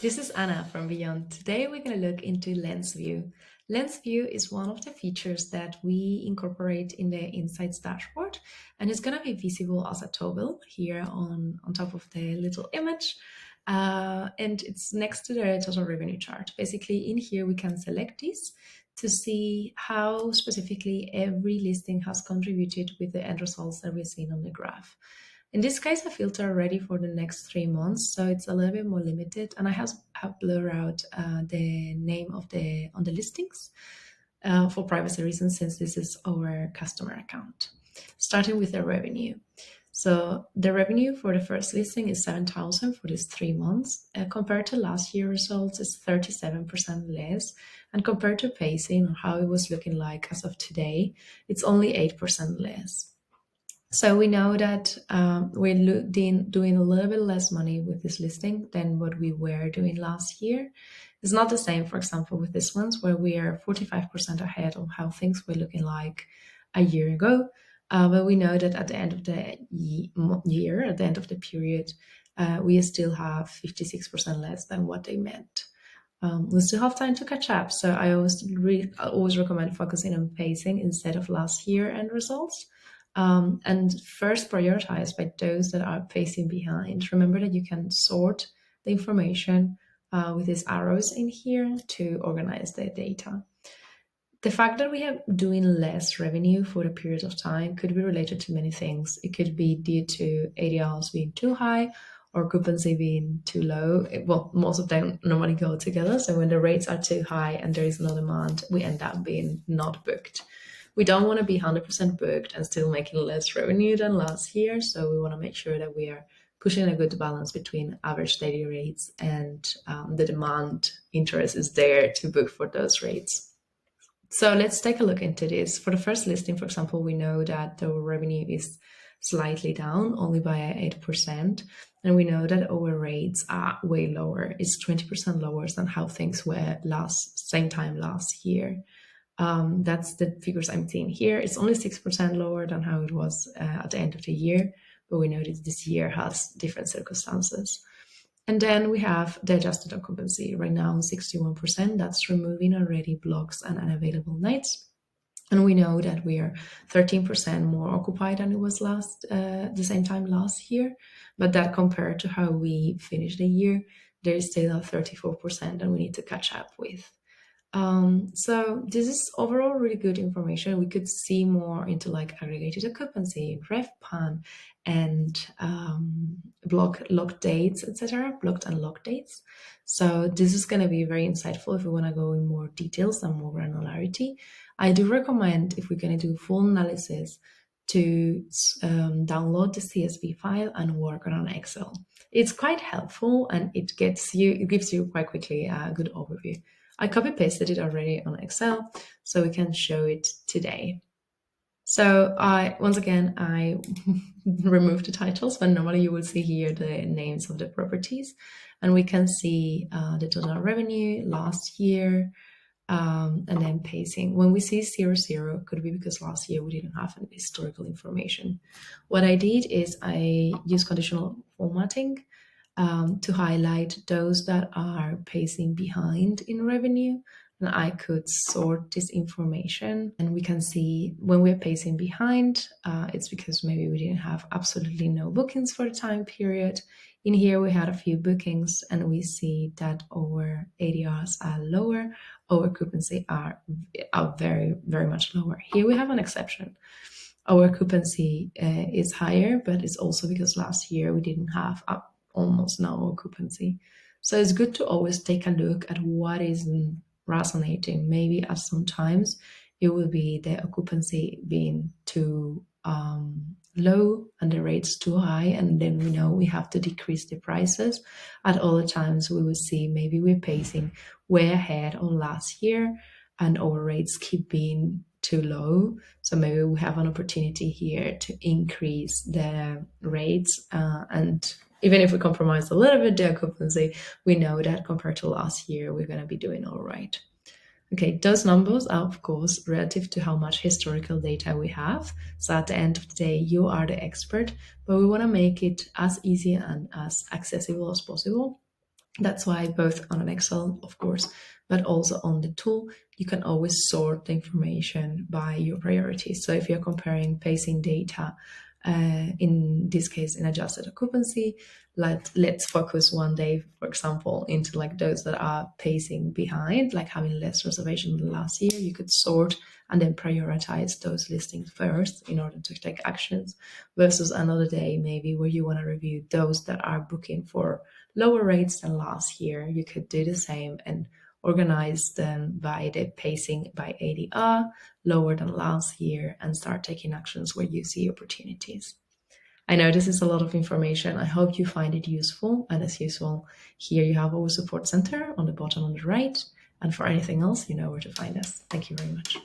This is Anna from Beyond. Today we're going to look into Lens View. Lens View is one of the features that we incorporate in the Insights dashboard, and it's going to be visible as a toggle here on top of the little image. And it's next to the total revenue chart. Basically, in here we can select this to see how specifically every listing has contributed with the end results that we're seeing on the graph. In this case, I filter already for the next 3 months, so it's a little bit more limited. And I have blurred out the name of on the listings for privacy reasons, since this is our customer account. Starting with the revenue. So the revenue for the first listing is 7,000 for these 3 months. Compared to last year results, it's 37% less. And compared to pacing or how it was looking like as of today, it's only 8% less. So we know that we're doing a little bit less money with this listing than what we were doing last year. It's not the same, for example, with this ones where we are 45% ahead of how things were looking like a year ago. But we know that at the end of the year, at the end of the period, we still have 56% less than what they meant. We still have time to catch up. So I always recommend focusing on pacing instead of last year end results. And first prioritize by those that are pacing behind. Remember that you can sort the information with these arrows in here to organize the data. The fact that we are doing less revenue for a period of time could be related to many things. It could be due to ADRs being too high or occupancy being too low. Well, most of them normally go together. So when the rates are too high and there is no demand, we end up being not booked. We don't want to be 100% booked and still making less revenue than last year. So we want to make sure that we are pushing a good balance between average daily rates and the demand interest is there to book for those rates. So let's take a look into this. For the first listing, for example, we know that the revenue is slightly down, only by 8%. And we know that our rates are way lower. It's 20% lower than how things were same time last year. That's the figures I'm seeing here. It's only 6% lower than how it was at the end of the year, but we know that this year has different circumstances. And then we have the adjusted occupancy right now, 61%. That's removing already blocks and unavailable nights. And we know that we are 13% more occupied than it was the same time last year. But that compared to how we finished the year, there is still a 34% that we need to catch up with. So this is overall really good information. We could see more into like aggregated occupancy, RevPAN, and locked dates, etc., blocked and locked dates. So this is going to be very insightful if we want to go in more details and more granularity. I do recommend, if we're going to do full analysis, to download the CSV file and work on Excel. It's quite helpful and it gives you quite quickly a good overview. I copy pasted it already on Excel so we can show it today. So once again, I removed the titles, but normally you will see here the names of the properties, and we can see the total revenue last year, and then pacing. When we see 00, it could be because last year we didn't have any historical information. What I did is I used conditional formatting to highlight those that are pacing behind in revenue. And I could sort this information, and we can see when we're pacing behind, it's because maybe we didn't have absolutely no bookings for the time period. In here, we had a few bookings, and we see that our ADRs are lower, our occupancy are very, very much lower. Here we have an exception. Our occupancy is higher, but it's also because last year we didn't have almost no occupancy. So it's good to always take a look at what is resonating. Maybe at sometimes it will be the occupancy being too low and the rates too high, and then we know we have to decrease the prices. At other times we will see maybe we're pacing way ahead on last year and our rates keep being too low. So maybe we have an opportunity here to increase the rates, and even if we compromise a little bit the occupancy, we know that compared to last year, we're going to be doing all right. Okay, those numbers are, of course, relative to how much historical data we have. So at the end of the day, you are the expert, but we want to make it as easy and as accessible as possible. That's why both on an Excel, of course, but also on the tool, you can always sort the information by your priorities. So if you're comparing pacing data, in this case, in adjusted occupancy, let's focus one day, for example, into like those that are pacing behind, like having less reservation than last year. You could sort and then prioritize those listings first in order to take actions, versus another day maybe where you want to review those that are booking for lower rates than last year. You could do the same and organize them by the pacing by ADR, lower than last year, and start taking actions where you see opportunities. I know this is a lot of information. I hope you find it useful. And as usual, here you have our support center on the bottom on the right. And for anything else, you know where to find us. Thank you very much.